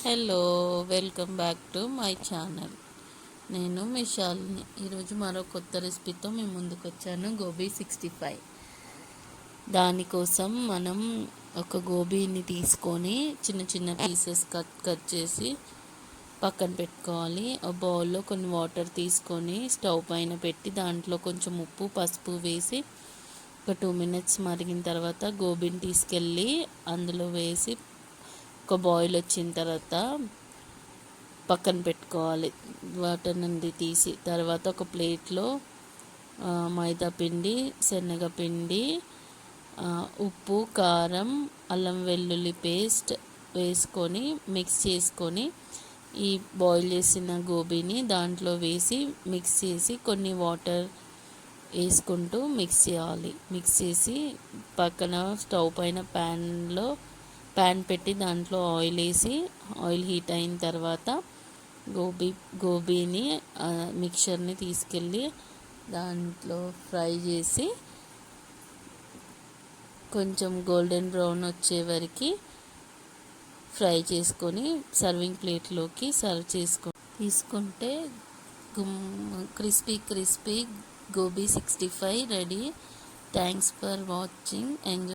Hello, welcome back to my channel. నేను మీ శాలిని. ఈరోజు మరో కొత్త రెసిపీతో మీ ముందుకు వచ్చాను. గోబీ 65. దానికోసం మనం ఒక గోబీని తీసుకొని చిన్న చిన్న పీసెస్ కట్ చేసి పక్కన పెట్టుకోవాలి. ఒక బౌల్లో కొన్ని వాటర్ తీసుకొని స్టవ్ పైన పెట్టి దాంట్లో కొంచెం ఉప్పు పసుపు వేసి ఒక 2 minutes మరిగిన తర్వాత గోబీని తీసుకెళ్ళి అందులో వేసి ఒక బాయిల్ వచ్చిన తర్వాత పక్కన పెట్టుకోవాలి. వాటర్ నుండి తీసి తర్వాత ఒక ప్లేట్లో మైదా పిండి, శనగపిండి, ఉప్పు, కారం, అల్లం వెల్లుల్లి పేస్ట్ వేసుకొని మిక్స్ చేసుకొని ఈ బాయిల్ చేసిన గోబీని దాంట్లో వేసి మిక్స్ చేసి కొన్ని వాటర్ వేసుకుంటూ మిక్స్ చేయాలి. మిక్స్ చేసి పక్కన స్టవ్ పైన ప్యాన్ పెట్టి దాంట్లో ఆయిల్ వేసి ఆయిల్ హీట్ అయిన తర్వాత గోబీని మిక్చర్ని తీసుకెళ్ళి దాంట్లో ఫ్రై చేసి కొంచెం గోల్డెన్ బ్రౌన్ వచ్చే వరకు ఫ్రై చేసుకొని సర్వింగ్ ప్లేట్లోకి సర్వ్ తీసుకుంటే crispy gobi 65 ready. Thanks for watching. Enjoy.